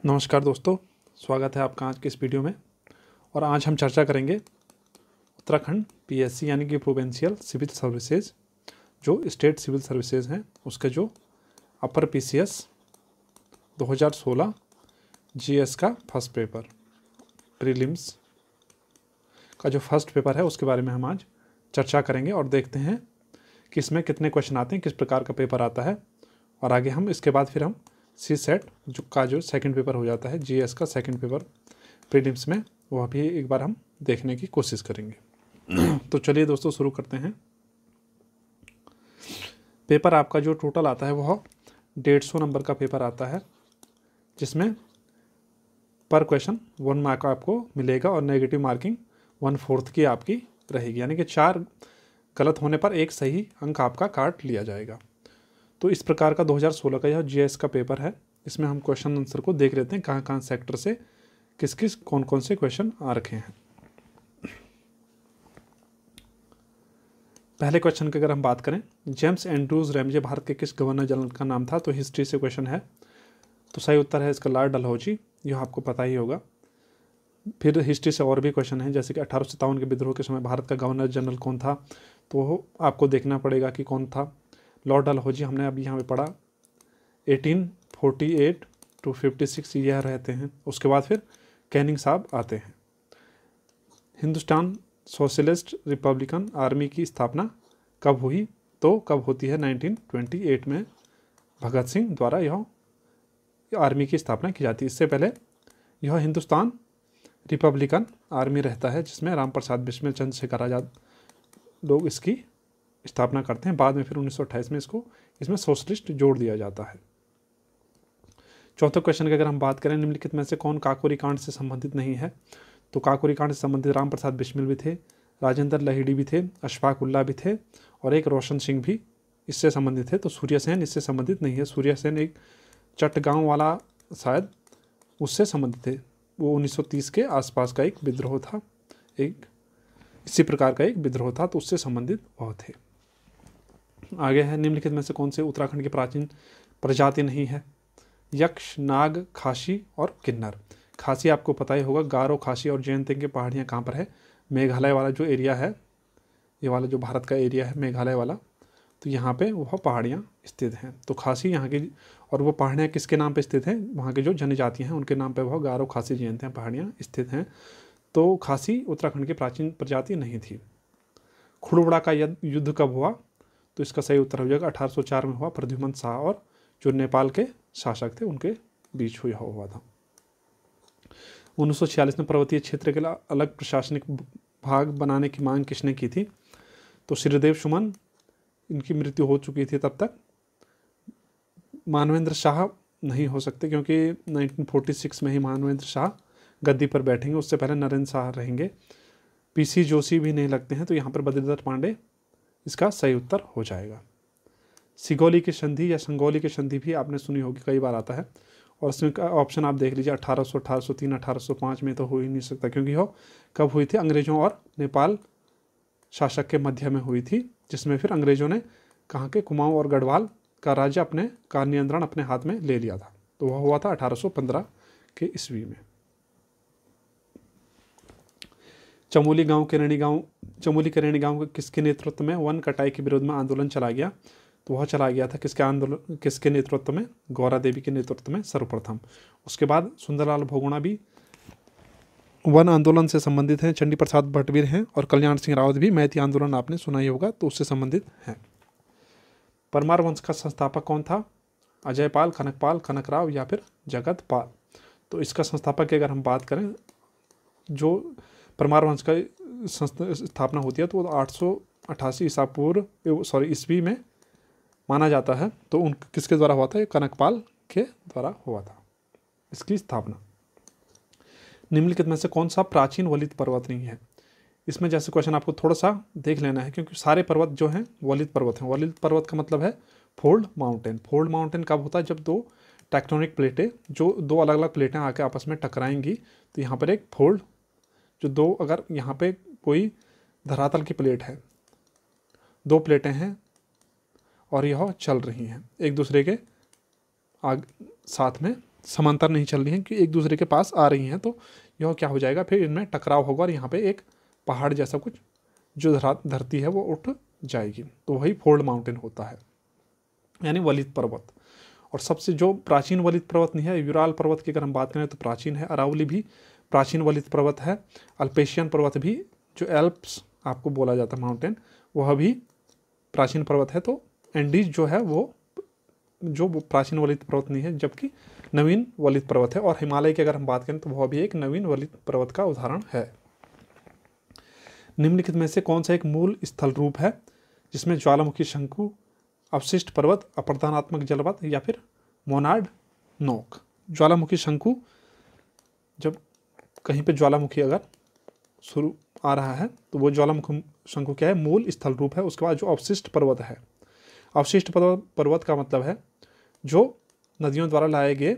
नमस्कार दोस्तों, स्वागत है आपका आज के इस वीडियो में। और आज हम चर्चा करेंगे उत्तराखंड पीएससी यानी कि प्रोविंशियल सिविल सर्विसेज, जो स्टेट सिविल सर्विसेज हैं, उसके जो अपर पीसीएस 2016 जीएस का फर्स्ट पेपर प्रीलिम्स का जो फर्स्ट पेपर है उसके बारे में हम आज चर्चा करेंगे और देखते हैं कि इसमें कितने क्वेश्चन आते हैं, किस प्रकार का पेपर आता है। और आगे हम इसके बाद फिर हम सी सेट जो सेकंड पेपर हो जाता है, जीएस का सेकंड पेपर प्रीलिम्स में, वह भी एक बार हम देखने की कोशिश करेंगे। तो चलिए दोस्तों शुरू करते हैं। पेपर आपका जो टोटल आता है वह 150 नंबर का पेपर आता है, जिसमें पर क्वेश्चन 1 मार्क आपको मिलेगा और नेगेटिव मार्किंग 1/4 की आपकी रहेगी, यानी कि 4 गलत होने पर 1 सही अंक आपका काट लिया जाएगा। तो इस प्रकार का 2016 का यह जीएस का पेपर है। इसमें हम क्वेश्चन आंसर को देख लेते हैं, कहाँ कहाँ सेक्टर से किस किस कौन कौन से क्वेश्चन आ रखे हैं। पहले क्वेश्चन की अगर हम बात करें, जेम्स एंड्रूज रैमजे भारत के किस गवर्नर जनरल का नाम था? तो हिस्ट्री से क्वेश्चन है, तो सही उत्तर है इसका लॉर्ड डलहौजी। यह आपको पता ही होगा। फिर हिस्ट्री से और भी क्वेश्चन है, जैसे कि 1857 के विद्रोह के समय भारत का गवर्नर जनरल कौन था, तो आपको देखना पड़ेगा कि कौन था। लॉर्ड डलहौजी हमने अभी यहाँ पे पढ़ा, 1848 to 56 यह रहते हैं। उसके बाद फिर कैनिंग साहब आते हैं। हिंदुस्तान सोशलिस्ट रिपब्लिकन आर्मी की स्थापना कब हुई? तो कब होती है? 1928 में भगत सिंह द्वारा यह आर्मी की स्थापना की जाती है। इससे पहले यह हिंदुस्तान रिपब्लिकन आर्मी रहता है, जिसमें राम प्रसाद बिस्मिल, चंद्रशेखर आज़ाद लोग इसकी स्थापना करते हैं। बाद में फिर 1928 में इसमें सोशलिस्ट जोड़ दिया जाता है। चौथे क्वेश्चन की अगर हम बात करें, निम्नलिखित में से कौन काकोरी कांड से संबंधित नहीं है? तो काकोरी कांड से संबंधित राम प्रसाद बिस्मिल भी थे, राजेंद्र लहिड़ी भी थे, अशफाक उल्ला भी थे और एक रोशन सिंह भी इससे संबंधित है। तो सूर्य सेन इससे संबंधित नहीं है। सूर्य सेन एक चटगांव वाला शायद उससे संबंधित थे। वो 1930 के आसपास का एक विद्रोह था, एक इसी प्रकार का एक विद्रोह था, तो उससे संबंधित वह थे। आगे है, निम्नलिखित में से कौन से उत्तराखंड की प्राचीन प्रजाति नहीं है? यक्ष, नाग, खासी और किन्नर। खासी आपको पता ही होगा, गारो, खासी और जयंतिंग की पहाड़ियाँ कहाँ पर है? मेघालय वाला जो एरिया है, ये वाला जो भारत का एरिया है मेघालय वाला, तो यहाँ पे वह पहाड़ियाँ स्थित हैं। तो खासी यहाँ की, और वो पहाड़ियाँ किसके नाम पे स्थित हैं? वहाँ के जो जनजातियाँ हैं उनके नाम पे वह गारो, खासी, जयंतियाँ पहाड़ियाँ स्थित हैं। तो खासी उत्तराखंड की प्राचीन प्रजाति नहीं थी। खुड़बड़ा का युद्ध कब हुआ? तो इसका सही उत्तर हो जाएगा 1804 में हुआ। प्रद्युमन शाह और जो नेपाल के शासक थे उनके बीच हुआ था। 1946 में पर्वतीय क्षेत्र के लिए अलग प्रशासनिक भाग बनाने की मांग किसने की थी? तो श्रीदेव सुमन, इनकी मृत्यु हो चुकी थी तब तक। मानवेंद्र शाह नहीं हो सकते, क्योंकि 1946 में ही मानवेंद्र शाह गद्दी पर बैठेंगे, उससे पहले नरेंद्र शाह रहेंगे। पीसी जोशी भी नहीं लगते हैं, तो यहाँ पर बद्रीदत्त पांडे इसका सही उत्तर हो जाएगा। सिगौली की संधि या संगौली की संधि भी आपने सुनी होगी, कई बार आता है। और इसमें ऑप्शन आप देख लीजिए, 1800, 1803, 1805 में तो हो ही नहीं सकता, क्योंकि वो कब हुई थी? अंग्रेजों और नेपाल शासक के मध्य में हुई थी, जिसमें फिर अंग्रेजों ने कहाँ के कुमाऊं और गढ़वाल का राज्य का नियंत्रण अपने हाथ में ले लिया था। तो वह हुआ था 1815 के ईस्वी में। चमोली के रेणी गांव किसके नेतृत्व में वन कटाई के विरोध में आंदोलन चला गया? तो वह चला गया था किसके नेतृत्व में? गौरा देवी के नेतृत्व में सर्वप्रथम। उसके बाद सुंदरलाल बहुगुणा भी वन आंदोलन से संबंधित हैं। चंडी प्रसाद भटवीर हैं और कल्याण सिंह रावत भी मैती आंदोलन आपने सुना ही होगा, तो उससे संबंधित हैं। परमार वंश का संस्थापक कौन था? अजयपाल, कनकपाल, कनकराव या फिर जगतपाल। तो इसका संस्थापक की अगर हम बात करें, जो परमार वंश का स्थापना होती है तो वो 888 ईस्वी में माना जाता है। तो उन किसके द्वारा हुआ था? ये कनकपाल के द्वारा हुआ था इसकी स्थापना। निम्नलिखित में से कौन सा प्राचीन वलित पर्वत नहीं है? इसमें जैसे क्वेश्चन आपको थोड़ा सा देख लेना है, क्योंकि सारे पर्वत जो हैं वलित पर्वत हैं। वलित पर्वत का मतलब है फोल्ड माउंटेन। फोल्ड माउंटेन कब होता है? जब दो टेक्टोनिक प्लेटें, जो दो अलग अलग प्लेटें आके आपस में टकराएंगी, तो यहाँ पर एक फोल्ड, जो दो, अगर यहाँ पे कोई धरातल की प्लेट है, दो प्लेटें हैं और यह चल रही हैं एक दूसरे के साथ में, समांतर नहीं चल रही हैं, कि एक दूसरे के पास आ रही हैं, तो यह क्या हो जाएगा, फिर इनमें टकराव होगा और यहाँ पे एक पहाड़ जैसा कुछ जो धरती है वो उठ जाएगी, तो वही फोल्ड माउंटेन होता है, यानी वलित पर्वत। और सबसे जो प्राचीन वलित पर्वत नहीं है, यूराल पर्वत की अगर हम बात करें तो प्राचीन है, अरावली भी प्राचीन वलित पर्वत है, अल्पेशियन पर्वत भी, जो एल्प्स आपको बोला जाता है माउंटेन, वह भी प्राचीन पर्वत है। तो एंडीज जो है वो जो प्राचीन वलित पर्वत नहीं है, जबकि नवीन वलित पर्वत है। और हिमालय की अगर हम बात करें तो वह भी एक नवीन वलित पर्वत का उदाहरण है। निम्नलिखित में से कौन सा एक मूल स्थल रूप है जिसमें ज्वालामुखी शंकु, अवशिष्ट पर्वत, अपर्दानात्मक जलपथ या फिर मोनार्ड नोक? ज्वालामुखी शंकु, जब कहीं पे ज्वालामुखी अगर शुरू आ रहा है तो वो ज्वालामुखी शंकु क्या है, मूल स्थल रूप है। उसके बाद जो अवशिष्ट पर्वत है, अवशिष्ट पर्वत का मतलब है जो नदियों द्वारा लाए गए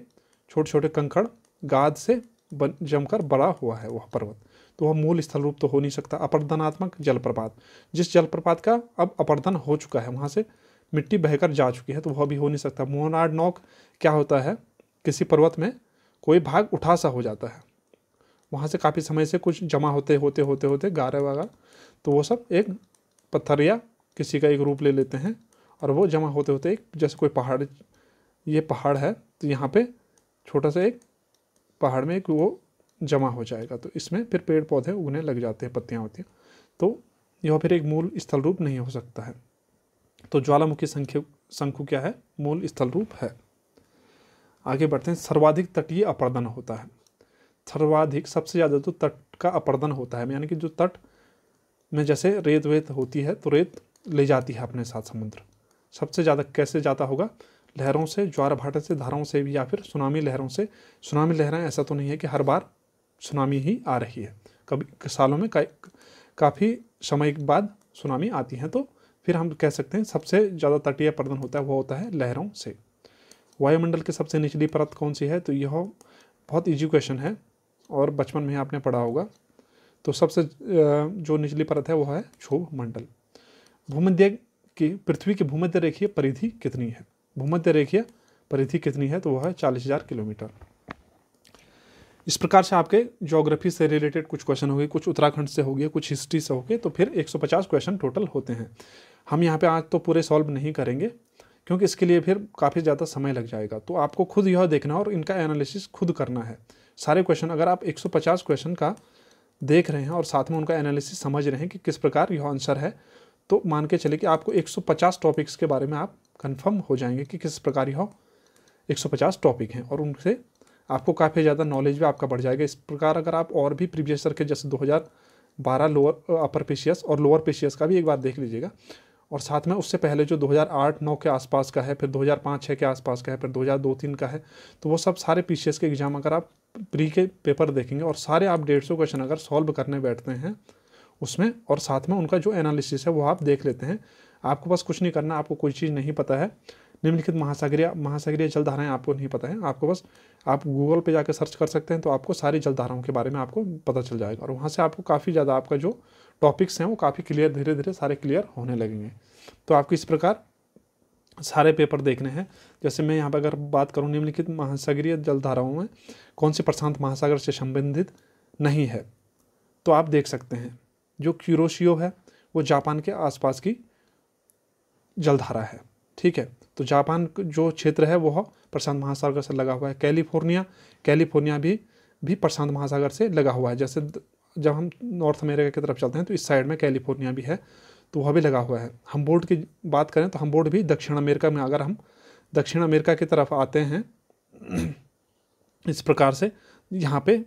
छोटे छोटे कंकड़ गाद से जमकर बड़ा हुआ है वह पर्वत, तो वह मूल स्थल रूप तो हो नहीं सकता। अपर्दनात्मक जलप्रपात, जिस जलप्रपात का अब अपर्दन हो चुका है, वहाँ से मिट्टी बहकर जा चुकी है, तो वह भी हो नहीं सकता। मोनार्ड नोक क्या होता है, किसी पर्वत में कोई भाग उठा सा हो जाता है, वहाँ से काफ़ी समय से कुछ जमा होते होते होते होते गारे वगैरह, तो वो सब एक पत्थर या किसी का एक रूप ले लेते हैं और वो जमा होते होते एक, जैसे कोई पहाड़, ये पहाड़ है तो यहाँ पे छोटा सा एक पहाड़ में एक वो जमा हो जाएगा, तो इसमें फिर पेड़ पौधे उगने लग जाते हैं, पत्तियाँ होती हैं, तो यह फिर एक मूल स्थल रूप नहीं हो सकता है। तो ज्वालामुखी शंकु क्या है, मूल स्थल रूप है। आगे बढ़ते हैं। सर्वाधिक तटीय अपर्दन होता है। सर्वाधिक, सबसे ज़्यादा तो तट का अपर्दन होता है, यानी कि जो तट में जैसे रेत वेत होती है तो रेत ले जाती है अपने साथ समुद्र। सबसे ज़्यादा कैसे जाता होगा, लहरों से, ज्वार भाटे से, धाराओं से भी, या फिर सुनामी लहरों से। सुनामी लहरें ऐसा तो नहीं है कि हर बार सुनामी ही आ रही है, कभी सालों में काफ़ी समय के बाद सुनामी आती है, तो फिर हम कह सकते हैं सबसे ज़्यादा तटीय अपर्दन होता है वो होता है लहरों से। वायुमंडल की सबसे निचली परत कौन सी है, तो यह बहुत ईजी क्वेश्चन है और बचपन में आपने पढ़ा होगा। तो सबसे जो निचली परत है वो है क्षोभ मंडल। भूमध्य की, पृथ्वी की भूमध्य रेखीय परिधि कितनी है? भूमध्य रेखीय परिधि कितनी है, तो वह है 40,000 किलोमीटर। इस प्रकार से आपके ज्योग्राफी से रिलेटेड कुछ क्वेश्चन हो गए, कुछ उत्तराखंड से हो गए, कुछ हिस्ट्री से हो गए, तो फिर 150 क्वेश्चन टोटल होते हैं। हम यहाँ पे आज तो पूरे सॉल्व नहीं करेंगे क्योंकि इसके लिए फिर काफ़ी ज़्यादा समय लग जाएगा, तो आपको खुद यह देखना और इनका एनालिसिस खुद करना है। सारे क्वेश्चन, अगर आप 150 क्वेश्चन का देख रहे हैं और साथ में उनका एनालिसिस समझ रहे हैं कि किस प्रकार यह आंसर है, तो मान के चले कि आपको 150 टॉपिक्स के बारे में आप कंफर्म हो जाएंगे कि किस प्रकार यह 150 टॉपिक हैं, और उनसे आपको काफ़ी ज़्यादा नॉलेज भी आपका बढ़ जाएगा। इस प्रकार अगर आप और भी प्रीवियस ईयर के जैसे 2012 लोअर अपर पेशियस और लोअर पेशियस का भी एक बार देख लीजिएगा, और साथ में उससे पहले जो 2008-9 के आसपास का है, फिर 2005-6 के आसपास का है, फिर 2002-3 का है, तो वो सब सारे पीसीएस के एग्जाम अगर आप प्री के पेपर देखेंगे और सारे आप 150 क्वेश्चन अगर सॉल्व करने बैठते हैं उसमें, और साथ में उनका जो एनालिसिस है वो आप देख लेते हैं, आपको बस कुछ नहीं करना। आपको कोई चीज़ नहीं पता है, निम्नलिखित महासागरीय जलधाराएं आपको नहीं पता है, आपको बस आप गूगल पे जाकर सर्च कर सकते हैं, तो आपको सारी जलधाराओं के बारे में आपको पता चल जाएगा, और वहाँ से आपको काफ़ी ज़्यादा आपका जो टॉपिक्स हैं वो काफ़ी क्लियर, धीरे धीरे सारे क्लियर होने लगेंगे। तो आपको इस प्रकार सारे पेपर देखने हैं। जैसे मैं यहाँ पर अगर बात करूँ, निम्नलिखित महासागरीय जलधाराओं में कौन सी प्रशांत महासागर से संबंधित नहीं है, तो आप देख सकते हैं जो क्यूरोशियो है वो जापान के आसपास की जलधारा है, ठीक है। तो जापान जो क्षेत्र है वह प्रशांत महासागर से लगा हुआ है। कैलिफोर्निया भी प्रशांत महासागर से लगा हुआ है। जैसे जब हम नॉर्थ अमेरिका की तरफ चलते हैं तो इस साइड में कैलिफोर्निया भी है, तो वह भी लगा हुआ है। हम्बोल्ट की बात करें तो हम्बोल्ट भी दक्षिण अमेरिका में, अगर हम दक्षिण अमेरिका की तरफ आते हैं इस प्रकार से यहाँ पे,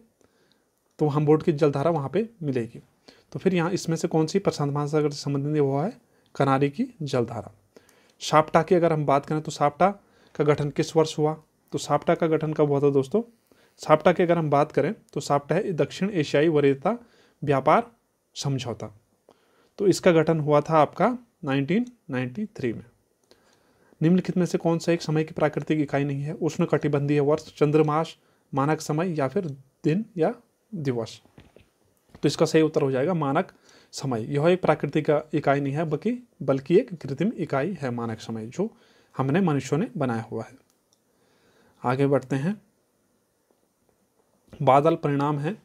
तो हम्बोल्ट की जलधारा वहाँ पे मिलेगी। तो फिर यहाँ इसमें से कौन सी प्रशांत महासागर से संबंधित वो है, कनारी की जलधारा। साप्टा की अगर हम बात करें तो साप्टा का गठन किस वर्ष हुआ, तो साप्टा का गठन कब हुआ था दोस्तों? साप्टा की अगर हम बात करें तो साप्टा है दक्षिण एशियाई वरीयता व्यापार समझौता, तो इसका गठन हुआ था आपका 1993 में। निम्नलिखित में से कौन सा एक समय की प्राकृतिक इकाई नहीं है? उष्ण कटिबंधीय वर्ष, चंद्रमास, मानक समय या फिर दिन या दिवस? तो इसका सही उत्तर हो जाएगा मानक समय। यह एक प्राकृतिक इकाई नहीं है बल्कि एक कृत्रिम इकाई है मानक समय, जो हमने मनुष्यों ने बनाया हुआ है। आगे बढ़ते हैं। बादल परिणाम है।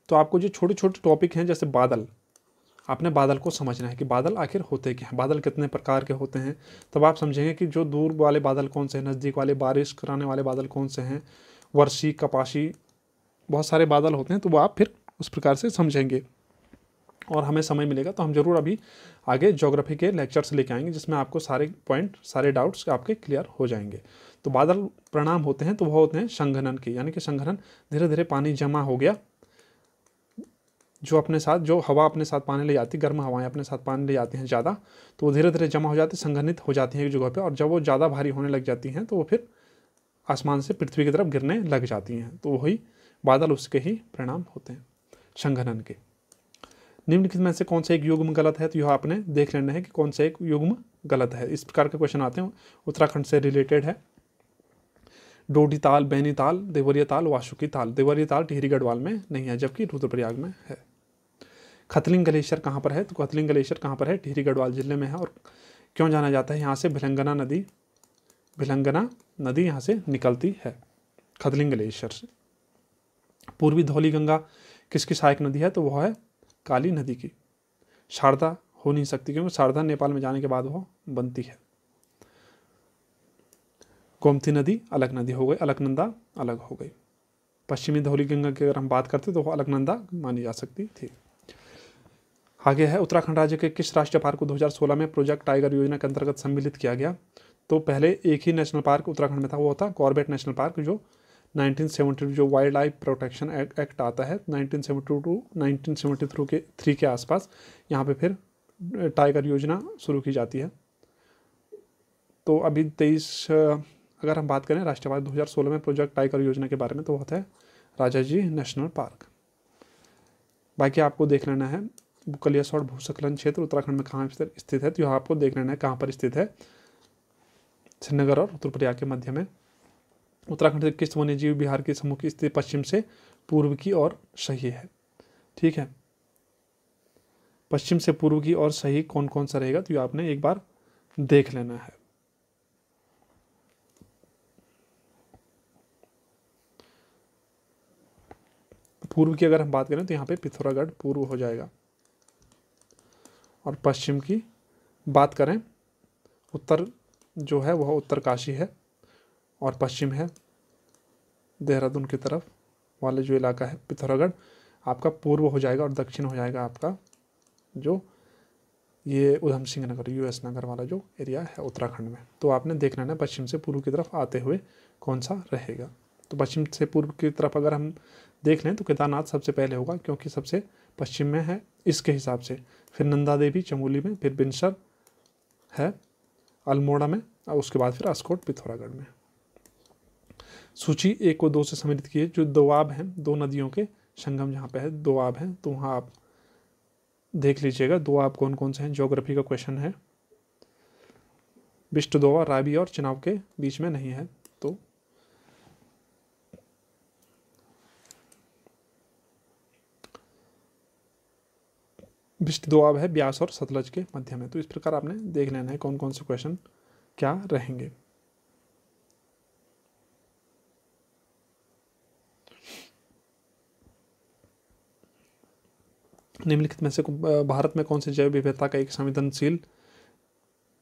तो आपको जो छोटे छोटे टॉपिक हैं जैसे बादल, आपने बादल को समझना है कि बादल आखिर होते क्या हैं, बादल कितने प्रकार के होते हैं। तब आप समझेंगे कि जो दूर वाले बादल कौन से हैं, नज़दीक वाले बारिश कराने वाले बादल कौन से हैं, वर्षी, कपाशी, बहुत सारे बादल होते हैं। तो वो आप फिर उस प्रकार से समझेंगे और हमें समय मिलेगा तो हम जरूर अभी आगे ज्योग्राफी के लेक्चर्स लेके आएंगे जिसमें आपको सारे पॉइंट, सारे डाउट्स आपके क्लियर हो जाएंगे। तो बादल परिणाम होते हैं तो वो होते हैं संघनन के, यानी कि संघनन, धीरे धीरे पानी जमा हो गया, जो अपने साथ, जो हवा अपने साथ पानी ले जाती, गर्म हवाएं अपने साथ पानी ले जाती हैं ज़्यादा, तो वो धीरे धीरे जमा हो जाती, संघनित हो जाती हैं एक जगह पे, और जब वो ज़्यादा भारी होने लग जाती हैं तो वो फिर आसमान से पृथ्वी की तरफ गिरने लग जाती हैं। तो वही बादल उसके ही परिणाम होते हैं, संघनन के। निम्नलिखित में से कौन सा एक युग्म गलत है? तो यह आपने देख लेना है कि कौन सा एक युग्म गलत है। इस प्रकार के क्वेश्चन आते हैं, उत्तराखंड से रिलेटेड है। डोडी ताल, बैनी ताल, देवरिया ताल, वासुकी ताल। देवरिया ताल टिहरी गढ़वाल में नहीं है जबकि रुद्रप्रयाग में है। खतलिंग ग्लेशियर कहाँ पर है? तो खतलिंग ग्लेशियर कहाँ पर है? टिहरी गढ़वाल जिले में है। और क्यों जाना जाता है? यहाँ से भिलंगना नदी यहाँ से निकलती है खतलिंग ग्लेशियर से। पूर्वी धौली गंगा किसकी सहायक नदी है? तो वह है काली नदी की। शारदा हो नहीं सकती क्योंकि शारदा नेपाल में जाने के बाद वह बनती है। गोमती नदी अलग नदी हो गई, अलकनंदा अलग हो गई। पश्चिमी धौली गंगा की अगर हम बात करते तो वह अलकनंदा मानी जा सकती थी। आगे है, उत्तराखंड राज्य के किस राष्ट्रीय पार्क को 2016 में प्रोजेक्ट टाइगर योजना के अंतर्गत सम्मिलित किया गया? तो पहले एक ही नेशनल पार्क उत्तराखंड में था, वो था कॉर्बेट नेशनल पार्क, जो 1972 जो वाइल्ड लाइफ प्रोटेक्शन एक्ट आता है 1972 1973 के आसपास, यहाँ पे फिर टाइगर योजना शुरू की जाती है। तो अभी 23 अगर हम बात करें राष्ट्रीय पार्क 2016 में प्रोजेक्ट टाइगर योजना के बारे में, तो होता है राजाजी नेशनल पार्क। बाकी आपको देख लेना है बुकलियासौड़ भूस्खलन क्षेत्र उत्तराखंड में कहाँ स्थित है? तो यहाँ आपको देख लेना है कहाँ पर स्थित है, श्रीनगर और रुद्रप्रयाग के मध्य में। उत्तराखंड के किस वन्यजीव विहार की समूह की स्थिति पश्चिम से पूर्व की ओर सही है? ठीक है, पश्चिम से पूर्व की ओर सही कौन कौन सा रहेगा? तो ये आपने एक बार देख लेना है। पूर्व की अगर हम बात करें तो यहाँ पे पिथौरागढ़ पूर्व हो जाएगा, और पश्चिम की बात करें, उत्तर जो है वह उत्तरकाशी है, और पश्चिम है देहरादून की तरफ वाले जो इलाका है पिथौरागढ़ आपका पूर्व हो जाएगा, और दक्षिण हो जाएगा आपका जो ये उधम सिंह नगर, यूएस नगर वाला जो एरिया है उत्तराखंड में। तो आपने देख लेना है पश्चिम से पूर्व की तरफ आते हुए कौन सा रहेगा। तो पश्चिम से पूर्व की तरफ अगर हम देख लें तो केदारनाथ सबसे पहले होगा क्योंकि सबसे पश्चिम में है इसके हिसाब से, फिर नंदा देवी चमोली में, फिर बिनसर है अल्मोड़ा में, और उसके बाद फिर अस्कोट पिथौरागढ़ में। सूची 1 को 2 से सम्मिलित किए। जो दोआब हैं, दो नदियों के संगम जहाँ पे है दोआब हैं, तो वहाँ आप देख लीजिएगा दोआब कौन कौन से हैं। ज्योग्राफी का क्वेश्चन है। बिष्ट दोआ रावी और चुनाव के बीच में नहीं है, तो बिष्ट दोआब है ब्यास और सतलज के मध्य में। तो इस प्रकार आपने देख लेना है कौन कौन से क्वेश्चन क्या रहेंगे। निम्नलिखित में से भारत में कौन से जैव विविधता का एक संवेदनशील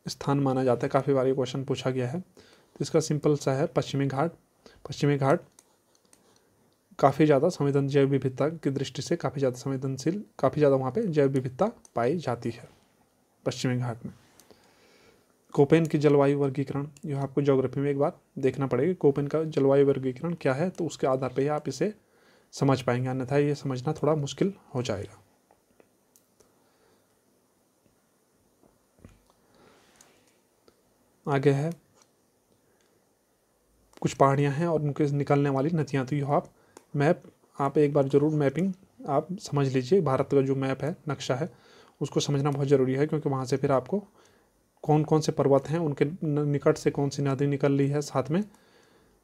स्थान माना जाता है? काफ़ी बार ये क्वेश्चन पूछा गया है। तो इसका सिंपल सा है पश्चिमी घाट। पश्चिमी घाट काफ़ी ज़्यादा संवेदन जैव विविधता की दृष्टि से काफ़ी ज़्यादा संवेदनशील, काफ़ी ज़्यादा वहाँ पे जैव विविधता पाई जाती है पश्चिमी घाट में। कोपेन की जलवायु वर्गीकरण, यह आपको ज्योग्राफी में एक बार देखना पड़ेगा कोपेन का जलवायु वर्गीकरण क्या है, तो उसके आधार पर ही आप इसे समझ पाएंगे, अन्यथा ये समझना थोड़ा मुश्किल हो जाएगा। आगे है कुछ पहाड़ियाँ हैं और उनके निकलने वाली नदियाँ। तो यह आप एक बार जरूर मैपिंग आप समझ लीजिए। भारत का जो मैप है, नक्शा है, उसको समझना बहुत ज़रूरी है क्योंकि वहाँ से फिर आपको कौन कौन से पर्वत हैं, उनके निकट से कौन सी नदी निकल रही है, साथ में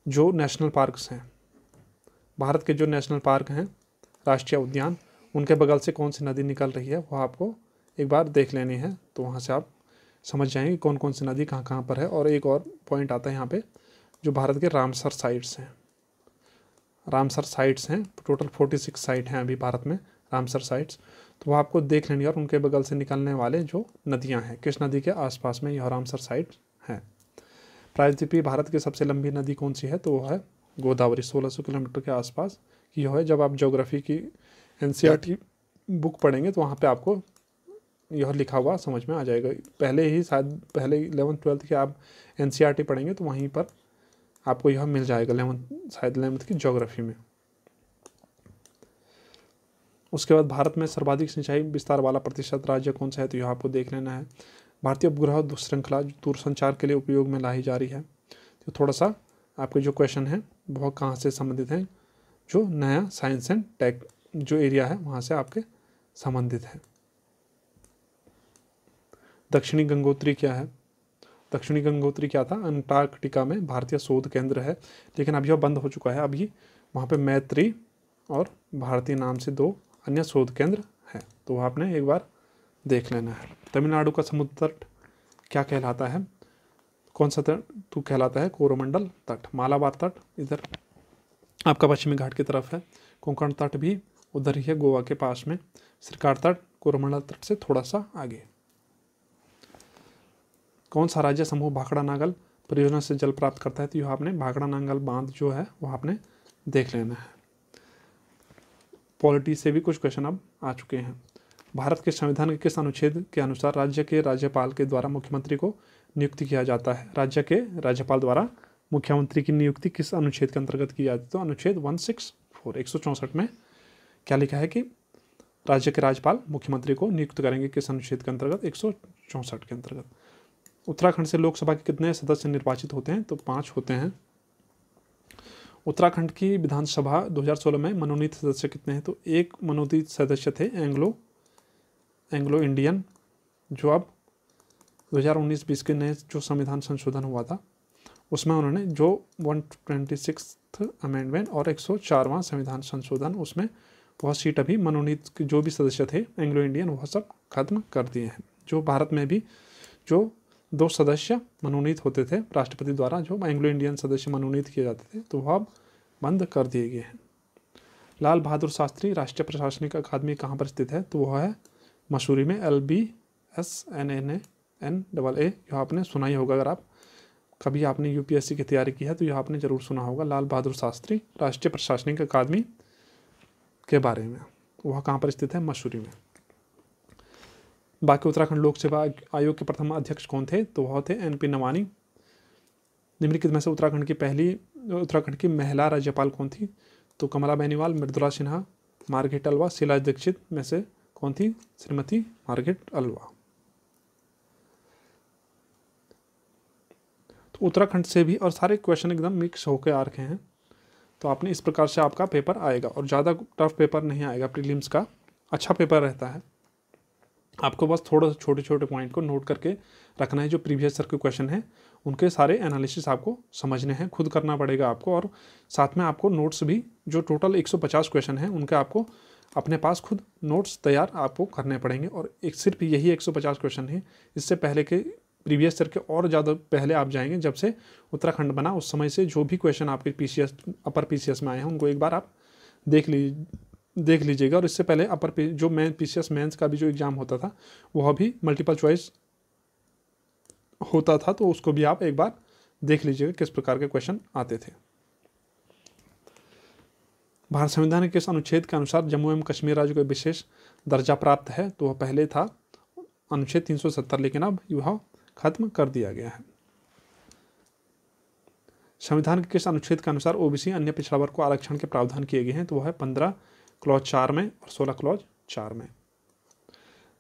जो नेशनल पार्क्स हैं, भारत के जो नेशनल पार्क हैं, राष्ट्रीय उद्यान, उनके बगल से कौन सी नदी निकल रही है वह आपको एक बार देख लेनी है। तो वहाँ से आप समझ जाएंगे कौन कौन सी नदी कहाँ कहाँ पर है। और एक और पॉइंट आता है यहाँ पे, जो भारत के रामसर साइट्स हैं, रामसर साइट्स हैं, टोटल 46 साइट हैं अभी भारत में रामसर साइट्स, तो वो आपको देख लेंगे। और उनके बगल से निकलने वाले जो नदियां हैं, किस नदी के आसपास में यह रामसर साइट हैं। प्रायद्वीपीय भारत की सबसे लंबी नदी कौन सी है, तो वो है गोदावरी, 1600 किलोमीटर के आसपास की है। जब आप ज्योग्राफी की एनसीईआरटी बुक पढ़ेंगे तो वहाँ पे आपको यह लिखा हुआ समझ में आ जाएगा। पहले ही शायद पहले 11th-12th के आप एनसीईआरटी पढ़ेंगे तो वहीं पर आपको यह मिल जाएगा, 11th की ज्योग्राफी में। उसके बाद भारत में सर्वाधिक सिंचाई विस्तार वाला प्रतिशत राज्य कौन सा है, तो यह आपको देख लेना है। भारतीय उपग्रह श्रृंखला दूरसंचार के लिए उपयोग में लाई जा रही है, तो थोड़ा सा आपके जो क्वेश्चन है वह कहाँ से संबंधित हैं, जो नया साइंस एंड टेक जो एरिया है वहाँ से आपके संबंधित है। दक्षिणी गंगोत्री क्या है, दक्षिणी गंगोत्री क्या था, अंटार्कटिका में भारतीय शोध केंद्र है, लेकिन अभी वह बंद हो चुका है। अभी वहाँ पे मैत्री और भारतीय नाम से 2 अन्य शोध केंद्र हैं, तो वह आपने एक बार देख लेना है। तमिलनाडु का समुद्र तट क्या कहलाता है, कौन सा तट तो कहलाता है कोरोमंडल तट। मालाबार तट इधर आपका पश्चिमी घाट की तरफ है, कोंकण तट भी उधर ही है गोवा के पास में, श्रीकार तट कोरोमंडल तट से थोड़ा सा आगे। कौन सा राज्य समूह भाखड़ा नागल परियोजना से जल प्राप्त करता है, तो यह आपने भाखड़ा नागल बांध जो है वह आपने देख लेना है। पॉलिटी से भी कुछ क्वेश्चन अब आ चुके हैं। भारत के संविधान के किस अनुच्छेद के अनुसार राज्य के राज्यपाल के द्वारा मुख्यमंत्री को नियुक्ति किया जाता है, राज्य के राज्यपाल द्वारा मुख्यमंत्री की नियुक्ति किस अनुच्छेद के अंतर्गत की जाती है, तो अनुच्छेद 164 में क्या लिखा है कि राज्य के राज्यपाल मुख्यमंत्री को नियुक्त करेंगे, किस अनुच्छेद के अंतर्गत, 164 के अंतर्गत। उत्तराखंड से लोकसभा के कितने सदस्य निर्वाचित होते हैं, तो 5 होते हैं। उत्तराखंड की विधानसभा 2016 में मनोनीत सदस्य कितने हैं, तो 1 मनोनीत सदस्य थे एंग्लो इंडियन, जो अब 2019-20 के नए जो संविधान संशोधन हुआ था उसमें उन्होंने जो 126th अमेंडमेंट और 104वां संविधान संशोधन, उसमें वह सीट अभी मनोनीत जो भी सदस्य थे एंग्लो इंडियन वह सब खत्म कर दिए हैं। जो भारत में भी जो 2 सदस्य मनोनीत होते थे राष्ट्रपति द्वारा, जो एंग्लो इंडियन सदस्य मनोनीत किए जाते थे, तो वह अब बंद कर दिए गए हैं। लाल बहादुर शास्त्री राष्ट्रीय प्रशासनिक अकादमी कहाँ पर स्थित है, तो वह है मसूरी में, LBSNNA यह आपने सुना ही होगा। अगर आप कभी आपने यूपीएससी की तैयारी की है तो यह आपने जरूर सुना होगा, लाल बहादुर शास्त्री राष्ट्रीय प्रशासनिक अकादमी के बारे में। वह कहाँ पर स्थित है, मसूरी में। बाकी उत्तराखंड लोक सेवा आयोग के प्रथम अध्यक्ष कौन थे, तो वह थे NP नवानी। निम्नलिखित में से उत्तराखंड की महिला राज्यपाल कौन थी, तो कमला बेनीवाल, मृदुला सिन्हा, मार्गरेट अल्वा। शीला दीक्षित में से कौन थी, श्रीमती मार्गरेट अल्वा। तो उत्तराखंड से भी और सारे क्वेश्चन एकदम मिक्स होकर आ रखे हैं, तो आपने इस प्रकार से आपका पेपर आएगा और ज़्यादा टफ पेपर नहीं आएगा। प्रीलिम्स का अच्छा पेपर रहता है, आपको बस थोड़ा छोटे छोटे पॉइंट को नोट करके रखना है। जो प्रीवियस ईयर के क्वेश्चन हैं उनके सारे एनालिसिस आपको समझने हैं, खुद करना पड़ेगा आपको, और साथ में आपको नोट्स भी जो टोटल 150 क्वेश्चन हैं उनके आपको अपने पास खुद नोट्स तैयार आपको करने पड़ेंगे। और एक सिर्फ यही 150 क्वेश्चन हैं, इससे पहले के प्रीवियस ईयर के और ज़्यादा पहले आप जाएंगे, जब से उत्तराखंड बना उस समय से जो भी क्वेश्चन आपके PCS अपर PCS में आए हैं उनको एक बार आप देख लीजिएगा। और इससे पहले जो PCS मेंस का भी जो एग्ज़ाम होता था वह भी मल्टीपल चॉइस होता था, तो उसको भी आप एक बार देख लीजिएगा किस प्रकार के क्वेश्चन आते थे। भारत संविधान के किस अनुच्छेद के अनुसार जम्मू एवं कश्मीर राज्य को विशेष दर्जा प्राप्त है, तो वह पहले था अनुच्छेद 370, लेकिन अब यह खत्म कर दिया गया है। संविधान के किस अनुच्छेद के अनुसार OBC अन्य पिछड़ा वर्ग को आरक्षण के प्रावधान किए गए हैं, तो वह है 15 क्लॉज 4 में और 16 क्लॉज 4 में।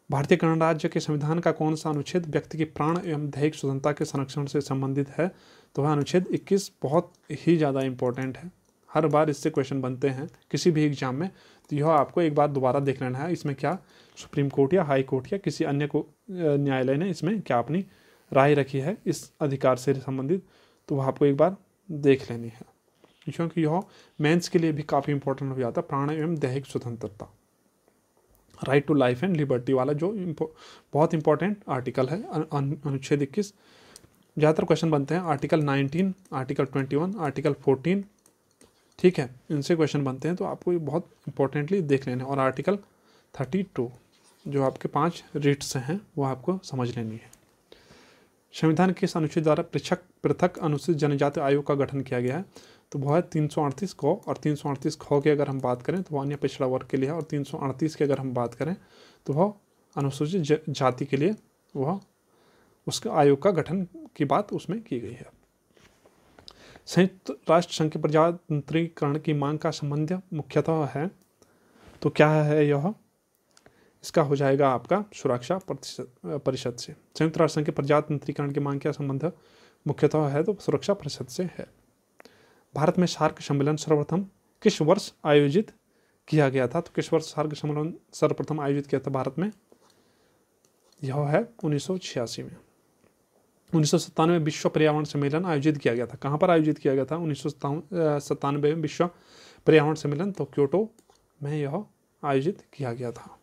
भारतीय गणराज्य के संविधान का कौन सा अनुच्छेद व्यक्ति की प्राण एवं दैहिक स्वतंत्रता के संरक्षण से संबंधित है, तो वह अनुच्छेद 21 बहुत ही ज़्यादा इंपॉर्टेंट है। हर बार इससे क्वेश्चन बनते हैं किसी भी एग्जाम में, तो यह आपको एक बार दोबारा देख लेना है। इसमें क्या सुप्रीम कोर्ट या हाई कोर्ट या किसी अन्य को न्यायालय ने इसमें क्या अपनी राय रखी है इस अधिकार से संबंधित, तो वह आपको एक बार देख लेनी है, क्योंकि यह मेंस के लिए भी काफ़ी इंपॉर्टेंट हो जाता है। प्राण एवं दैहिक स्वतंत्रता, right to life and liberty वाला जो बहुत इंपॉर्टेंट आर्टिकल है, अनुच्छेद 21। ज़्यादातर क्वेश्चन बनते हैं आर्टिकल 19, आर्टिकल 21, आर्टिकल 14 ठीक है, इनसे क्वेश्चन बनते हैं, तो आपको ये बहुत इंपॉर्टेंटली देख लेना है। और आर्टिकल 32 जो आपके 5 रिट्स हैं वो आपको समझ लेनी है। संविधान के इस अनुच्छेद द्वारा पृथक अनुसूचित जनजाति आयोग का गठन किया गया है, तो वो है 338 क और 338 ख की अगर हम बात करें तो वह अन्य पिछड़ा वर्ग के लिए है, और 338 की अगर हम बात करें तो वह अनुसूचित जाति के लिए वह उसके आयोग का गठन की बात उसमें की गई है। संयुक्त राष्ट्र संघ के प्रजातंत्रीकरण की मांग का संबंध मुख्यतः है, तो क्या है यह, इसका हो जाएगा आपका सुरक्षा परिषद से। संयुक्त राष्ट्र संघ के प्रजातंत्रीकरण की मांग का संबंध मुख्यतः है तो सुरक्षा परिषद से है। भारत में सार्क सम्मेलन सर्वप्रथम किस वर्ष आयोजित किया गया था, तो किस वर्ष सार्क सम्मेलन सर्वप्रथम आयोजित किया था भारत में, यह है 1986 में। 1997 में विश्व पर्यावरण सम्मेलन आयोजित किया गया था। कहाँ पर आयोजित किया गया था 1997 में विश्व पर्यावरण सम्मेलन, तो क्योटो में यह आयोजित किया गया था।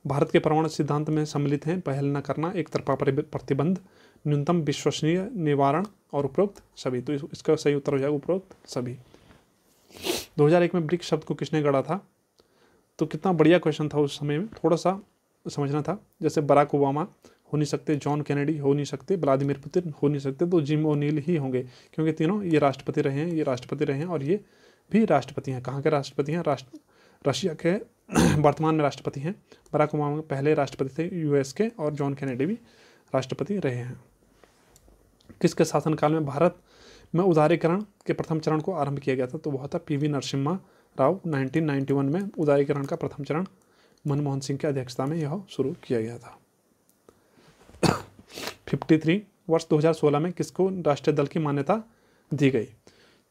भारत के परमाणु सिद्धांत में सम्मिलित हैं पहल न करना, एक तरफा प्रतिबंध, न्यूनतम विश्वसनीय निवारण और उपरोक्त सभी। तो इसका सही उत्तर हो जाएगा उपरोक्त सभी। 2001 में ब्रिक्स शब्द को किसने गढ़ा था, तो कितना बढ़िया क्वेश्चन था उस समय में, थोड़ा सा समझना था। जैसे बराक ओबामा हो नहीं सकते, जॉन कैनेडी हो नहीं सकते, व्लादिमीर पुतिन हो नहीं सकते, तो जिम ओनील ही होंगे, क्योंकि तीनों ये राष्ट्रपति रहे हैं, ये राष्ट्रपति रहे हैं और ये भी राष्ट्रपति हैं। कहाँ के राष्ट्रपति हैं, रशिया के वर्तमान में राष्ट्रपति हैं। बराक ओबामा पहले राष्ट्रपति थे यूएस के, और जॉन कैनेडी भी राष्ट्रपति रहे हैं। किसके शासनकाल में भारत में उदारीकरण के प्रथम चरण को आरंभ किया गया था, तो वह था पीवी नरसिम्हा राव। 1991 में उदारीकरण का प्रथम चरण मनमोहन सिंह की अध्यक्षता में यह शुरू किया गया था। 53 वर्ष 2016 में किसको राष्ट्रीय दल की मान्यता दी गई,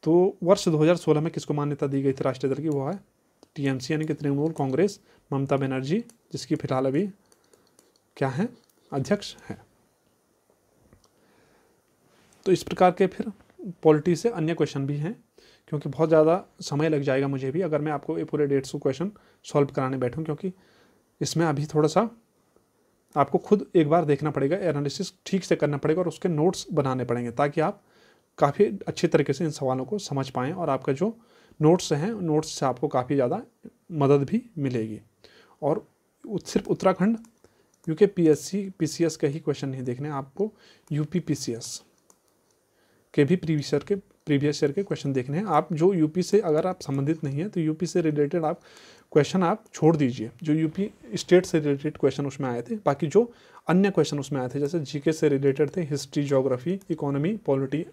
तो वर्ष 2016 में किसको मान्यता दी गई थी राष्ट्रीय दल की, वो है टीएमसी यानी कि तृणमूल कांग्रेस, ममता बनर्जी, जिसकी फिलहाल अभी क्या है, अध्यक्ष है। तो इस प्रकार के फिर पॉलिटी से अन्य क्वेश्चन भी हैं, क्योंकि बहुत ज़्यादा समय लग जाएगा मुझे भी अगर मैं आपको ये पूरे 150 क्वेश्चन सॉल्व कराने बैठूं, क्योंकि इसमें अभी थोड़ा सा आपको खुद एक बार देखना पड़ेगा, एनालिसिस ठीक से करना पड़ेगा और उसके नोट्स बनाने पड़ेंगे, ताकि आप काफ़ी अच्छे तरीके से इन सवालों को समझ पाएँ और आपका जो नोट्स हैं, नोट्स से आपको काफ़ी ज़्यादा मदद भी मिलेगी। और सिर्फ उत्तराखंड यूके पीएससी पीसीएस के ही क्वेश्चन नहीं देखने, आपको यूपी पीसीएस के भी प्रीवियस ईयर के क्वेश्चन देखने हैं। आप जो यूपी से अगर आप संबंधित नहीं है तो यूपी से रिलेटेड आप क्वेश्चन आप छोड़ दीजिए, जो यूपी स्टेट से रिलेटेड क्वेश्चन उसमें आए थे। बाकी जो अन्य क्वेश्चन उसमें आए थे, जैसे जीके से रिलेटेड थे, हिस्ट्री, ज्योग्राफी, इकोनॉमी, पॉलिटी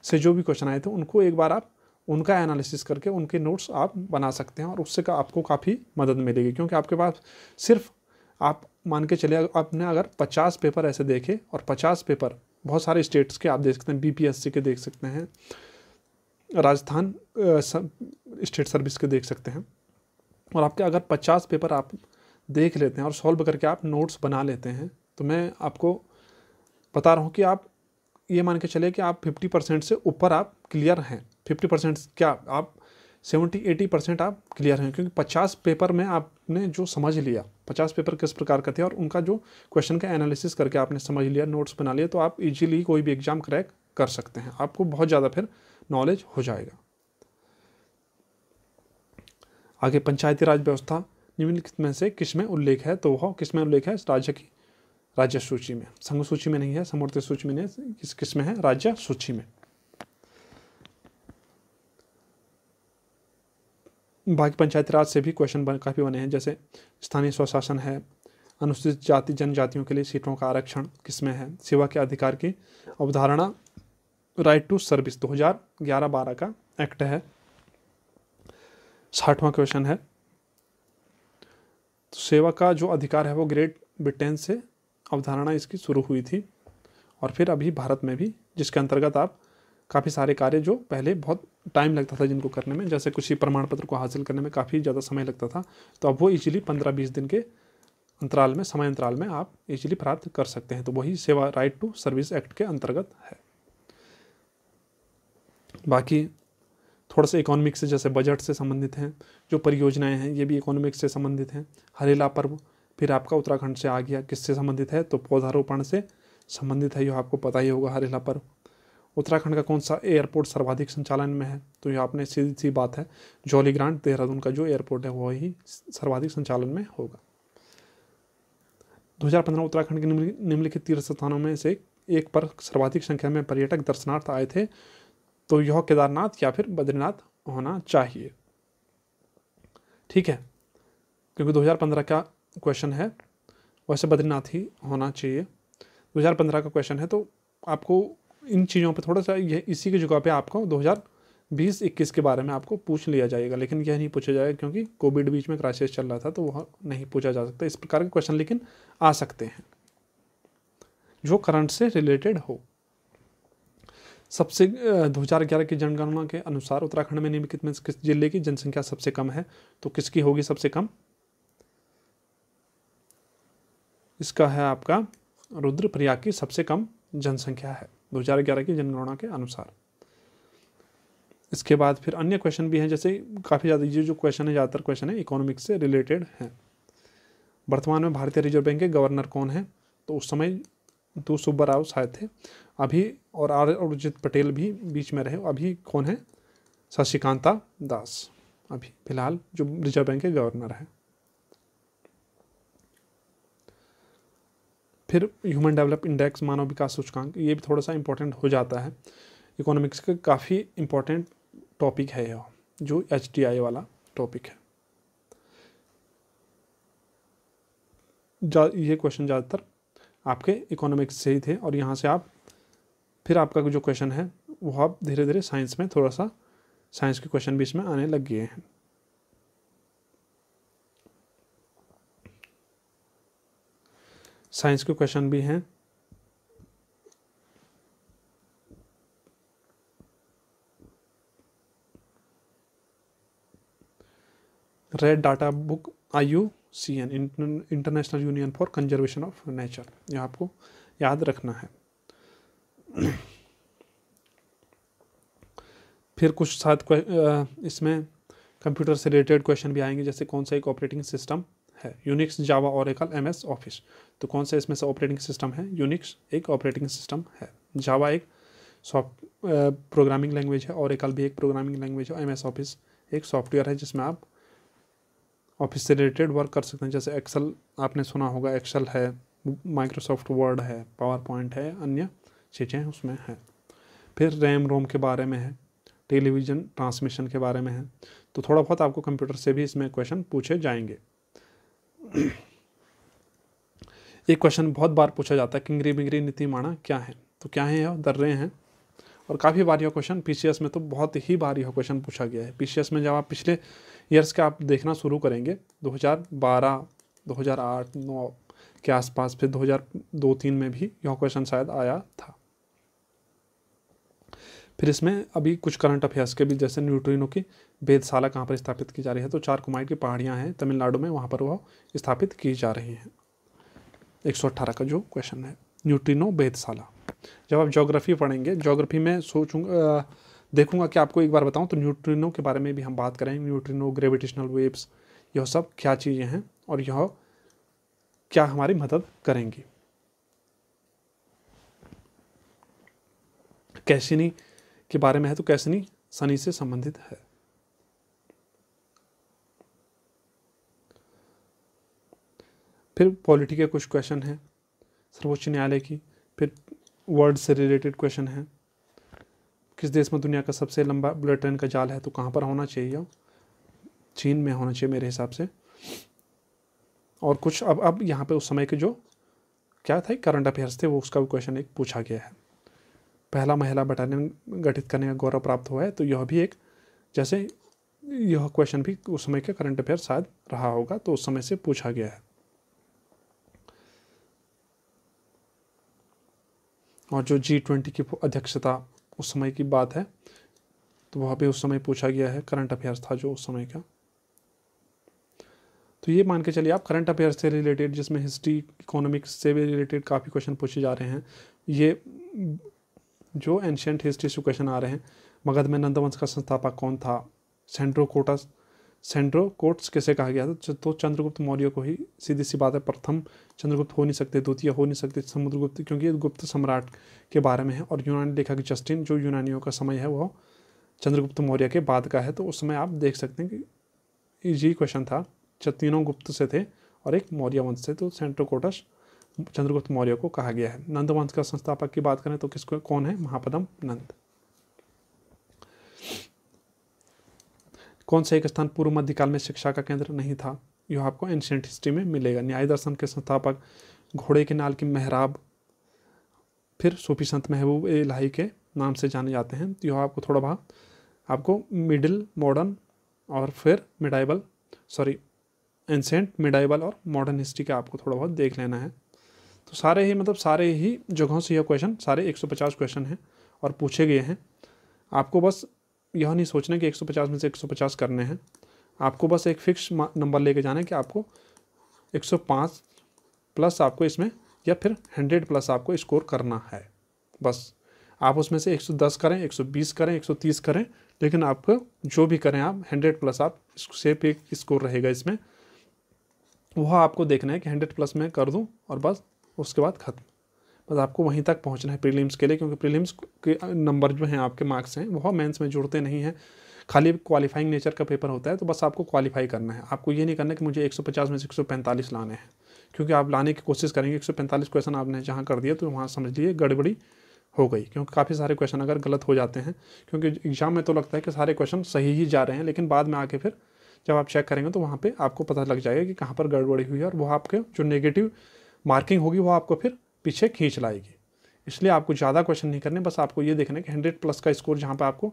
से जो भी क्वेश्चन आए थे, उनको एक बार आप उनका एनालिसिस करके उनके नोट्स आप बना सकते हैं और उससे आपको काफ़ी मदद मिलेगी। क्योंकि आपके पास सिर्फ आप मान के चले, आपने अगर 50 पेपर ऐसे देखे, और 50 पेपर बहुत सारे स्टेट्स के आप देख सकते हैं, बीपीएससी के देख सकते हैं, राजस्थान स्टेट सर्विस के देख सकते हैं, और आपके अगर 50 पेपर आप देख लेते हैं और सॉल्व करके आप नोट्स बना लेते हैं, तो मैं आपको बता रहा हूँ कि आप ये मान के चले कि आप 50% से ऊपर आप क्लियर हैं। 50% क्या, आप 70-80% आप क्लियर हैं, क्योंकि 50 पेपर में आपने जो समझ लिया, 50 पेपर किस प्रकार का थे और उनका जो क्वेश्चन का एनालिसिस करके आपने समझ लिया, नोट्स बना लिया, तो आप इजीली कोई भी एग्जाम क्रैक कर सकते हैं। आपको बहुत ज़्यादा फिर नॉलेज हो जाएगा। आगे पंचायती राज व्यवस्था निम्नलिखित में से किस में उल्लेख है, तो वह किस में उल्लेख है, राज्य की राज्य सूची में, संघ सूची में नहीं है, समवर्ती सूची में नहीं, किस में है, राज्य सूची में। बाकी पंचायती राज से भी क्वेश्चन काफ़ी बने हैं, जैसे स्थानीय स्वशासन है, अनुसूचित जाति जनजातियों के लिए सीटों का आरक्षण किस में है, सेवा के अधिकार की अवधारणा, राइट टू सर्विस 2011-12 का एक्ट है। 60वां क्वेश्चन है, तो सेवा का जो अधिकार है वो ग्रेट ब्रिटेन से अवधारणा इसकी शुरू हुई थी, और फिर अभी भारत में भी, जिसके अंतर्गत आप काफ़ी सारे कार्य जो पहले बहुत टाइम लगता था जिनको करने में, जैसे कुछ ही प्रमाण पत्र को हासिल करने में काफ़ी ज़्यादा समय लगता था, तो अब वो इजीली 15-20 दिन के अंतराल में, समय अंतराल में आप इजीली प्राप्त कर सकते हैं। तो वही सेवा राइट टू सर्विस एक्ट के अंतर्गत है। बाकी थोड़ा सा इकोनॉमिक्स से, जैसे बजट से संबंधित हैं, जो परियोजनाएं हैं ये भी इकोनॉमिक्स से संबंधित हैं। हरेला पर्व फिर आपका उत्तराखंड से आ गया, किससे संबंधित है, तो पौधारोपण से संबंधित है, ये आपको पता ही होगा हरेला पर्व। उत्तराखंड का कौन सा एयरपोर्ट सर्वाधिक संचालन में है? तो ये आपने सीधी सी बात है, जौलीग्रांट देहरादून का जो एयरपोर्ट है वो ही सर्वाधिक संचालन में होगा। 2015 उत्तराखंड के निम्नलिखित तीर्थ स्थानों में से एक पर सर्वाधिक संख्या में पर्यटक दर्शनार्थ आए थे, तो यह केदारनाथ या फिर बद्रीनाथ होना चाहिए। ठीक है, क्योंकि 2015 का क्वेश्चन है, वैसे बद्रीनाथ ही होना चाहिए। 2015 का क्वेश्चन है, तो आपको इन चीज़ों पे थोड़ा सा ये इसी की जगह पे आपको 2020-21 के बारे में आपको पूछ लिया जाएगा, लेकिन यह नहीं पूछा जाएगा क्योंकि कोविड बीच में क्राइसिस चल रहा था, तो वह नहीं पूछा जा सकता। इस प्रकार के क्वेश्चन लेकिन आ सकते हैं जो करंट से रिलेटेड हो। सबसे 2011 की जनगणना के अनुसार उत्तराखंड में निम्नलिखित में किस जिले की जनसंख्या सबसे कम है? तो किसकी होगी सबसे कम? इसका है आपका रुद्रप्रयाग की सबसे कम जनसंख्या है 2011 की जनगणना के अनुसार। इसके बाद फिर अन्य क्वेश्चन भी हैं, जैसे काफ़ी ज़्यादा ये जो क्वेश्चन है ज़्यादातर क्वेश्चन है इकोनॉमिक्स से रिलेटेड हैं। वर्तमान में भारतीय रिजर्व बैंक के गवर्नर कौन है? तो उस समय तो सुब्बाराव शायद थे, अभी और उर्जित पटेल भी बीच में रहे, अभी कौन है? शशिकांता दास अभी फिलहाल जो रिजर्व बैंक के गवर्नर है। फिर ह्यूमन डेवलप इंडेक्स मानव विकास सूचकांक, ये भी थोड़ा सा इंपॉर्टेंट हो जाता है, इकोनॉमिक्स का काफ़ी इंपॉर्टेंट टॉपिक है यह, जो HDI वाला टॉपिक है। ये क्वेश्चन ज़्यादातर आपके इकोनॉमिक्स से ही थे, और यहाँ से आप फिर आपका जो क्वेश्चन है वो आप धीरे धीरे साइंस में थोड़ा सा साइंस के क्वेश्चन भी इसमें आने लग गए हैं। साइंस के क्वेश्चन भी हैं। Red data book IUCN international union for conservation of nature, यह आपको याद रखना है। फिर कुछ साथ इसमें कंप्यूटर से रिलेटेड क्वेश्चन भी आएंगे, जैसे कौन सा एक ऑपरेटिंग सिस्टम है? यूनिक्स, जावा, ओरेकल, MS ऑफिस। तो कौन सा इसमें से ऑपरेटिंग सिस्टम है? यूनिक्स एक ऑपरेटिंग सिस्टम है, जावा एक प्रोग्रामिंग लैंग्वेज है, ओरेकल भी एक प्रोग्रामिंग लैंग्वेज है, MS ऑफिस एक सॉफ्टवेयर है जिसमें आप ऑफिस से रिलेटेड वर्क कर सकते हैं, जैसे एक्सेल आपने सुना होगा, एक्सेल है, माइक्रोसॉफ्ट वर्ड है, पावर पॉइंट है, अन्य चीज़ें उसमें हैं। फिर रैम रोम के बारे में है, टेलीविज़न ट्रांसमिशन के बारे में है, तो थोड़ा बहुत आपको कंप्यूटर से भी इसमें क्वेश्चन पूछे जाएंगे। एक क्वेश्चन बहुत बार पूछा जाता है, किंगरी बिंगरी नीतिमाणा क्या है? तो क्या है यह? दर्रे हैं, और काफ़ी बार यह क्वेश्चन PCS में तो बहुत ही बार यह क्वेश्चन पूछा गया है। PCS में जब आप पिछले ईयर्स के आप देखना शुरू करेंगे, 2012, 2008, 2009 के आसपास, फिर 2002-03 में भी यह क्वेश्चन शायद आया था। फिर इसमें अभी कुछ करंट अफेयर्स के भी, जैसे न्यूट्रिनो की वेधशाला कहाँ पर स्थापित की जा रही है? तो चारकुमाई की पहाड़ियाँ हैं तमिलनाडु में, वहाँ पर वह स्थापित की जा रही हैं। 118 का जो क्वेश्चन है, न्यूट्रिनो वेधशाला। जब आप ज्योग्राफी पढ़ेंगे, ज्योग्राफी में सोचूंगा देखूंगा कि आपको एक बार बताऊं, तो न्यूट्रिनो के बारे में भी हम बात करेंगे। न्यूट्रिनो, ग्रेविटेशनल वेव्स, यह सब क्या चीज़ें हैं और यह क्या हमारी मदद करेंगी। कैसिनी के बारे में है, तो कैसिनी शनि से संबंधित है। फिर पॉलिटी के कुछ क्वेश्चन हैं, सर्वोच्च न्यायालय की। फिर वर्ड से रिलेटेड क्वेश्चन है, किस देश में दुनिया का सबसे लंबा बुलेट ट्रेन का जाल है? तो कहाँ पर होना चाहिए? चीन में होना चाहिए मेरे हिसाब से। और कुछ अब यहाँ पे उस समय के जो क्या था करंट अफेयर्स थे, वो उसका भी क्वेश्चन एक पूछा गया है। पहला महिला बटालियन गठित करने का गौरव प्राप्त हुआ है, तो यह भी एक, जैसे यह क्वेश्चन भी उस समय के करंट अफेयर शायद रहा होगा, तो उस समय से पूछा गया है। और जो G20 की अध्यक्षता उस समय की बात है, तो वह भी उस समय पूछा गया है, करंट अफेयर्स था जो उस समय का। तो ये मान के चलिए आप करंट अफेयर्स से रिलेटेड, जिसमें हिस्ट्री, इकोनॉमिक्स से भी रिलेटेड काफ़ी क्वेश्चन पूछे जा रहे हैं। ये जो एंशियंट हिस्ट्री से क्वेश्चन आ रहे हैं, मगध में नंदवंश का संस्थापक कौन था? सेंड्रोकोटस सेंड्रोकोट्स किसे कहा गया था? तो चंद्रगुप्त मौर्य को ही, सीधी सी बात है। प्रथम चंद्रगुप्त हो नहीं सकते, द्वितीय हो नहीं सकते समुद्रगुप्त, क्योंकि ये गुप्त सम्राट के बारे में है। और यूनानी लेखक जस्टिन, जो यूनानियों का समय है वह चंद्रगुप्त मौर्य के बाद का है, तो उस समय आप देख सकते हैं कि इजी क्वेश्चन था। तीनों गुप्त से थे और एक मौर्य वंश से, तो सेंट्रोकोटस चंद्रगुप्त मौर्य को कहा गया है। नंद वंश का संस्थापक की बात करें तो किसको, कौन है? महापद्म नंद। कौन सा एक स्थान पूर्व मध्यकाल में शिक्षा का केंद्र नहीं था? यह आपको एंशिएंट हिस्ट्री में मिलेगा। न्याय दर्शन के संस्थापक, घोड़े के नाल की मेहराब, फिर सूफी संत महबूब इलाही के नाम से जाने जाते हैं। तो यह आपको थोड़ा बहुत आपको मिडिल, मॉडर्न और फिर मिडाइवल, सॉरी एंशिएंट, मिडाइवल और मॉडर्न हिस्ट्री का आपको थोड़ा बहुत देख लेना है। तो सारे ही मतलब सारे ही जगहों से यह क्वेश्चन, सारे 150 क्वेश्चन हैं और पूछे गए हैं। आपको बस यह नहीं सोचना कि 150 में से 150 करने हैं। आपको बस एक फिक्स नंबर लेके जाना है कि आपको 105 प्लस आपको इसमें, या फिर 100 प्लस आपको स्कोर करना है। बस आप उसमें से 110 करें, 120 करें, 130 करें, लेकिन आपको जो भी करें आप 100 प्लस आप से पे स्कोर रहेगा इसमें, वह आपको देखना है कि 100 प्लस में कर दूं और बस उसके बाद खत्म। बस आपको वहीं तक पहुंचना है प्रीलिम्स के लिए, क्योंकि प्रीलिम्स के नंबर जो हैं, आपके मार्क्स हैं, वह मेंस में जुड़ते नहीं हैं। खाली क्वालिफाइंग नेचर का पेपर होता है, तो बस आपको क्वालिफाई करना है। आपको ये नहीं करना कि मुझे 150 में से 145 लाने हैं, क्योंकि आप लाने की कोशिश करेंगे 145 क्वेश्चन आपने जहाँ कर दिया तो वहाँ समझ लिए गड़बड़ी हो गई, क्योंकि काफ़ी सारे क्वेश्चन अगर गलत हो जाते हैं, क्योंकि एग्जाम में तो लगता है कि सारे क्वेश्चन सही ही जा रहे हैं, लेकिन बाद में आके फिर जब आप चेक करेंगे तो वहाँ पे आपको पता लग जाएगा कि कहाँ पर गड़बड़ी हुई है, और वो आपके जो नेगेटिव मार्किंग होगी वो आपको फिर पीछे खींच लाएगी। इसलिए आपको ज़्यादा क्वेश्चन नहीं करने, बस आपको ये देखना है कि 100 प्लस का स्कोर जहाँ पर आपको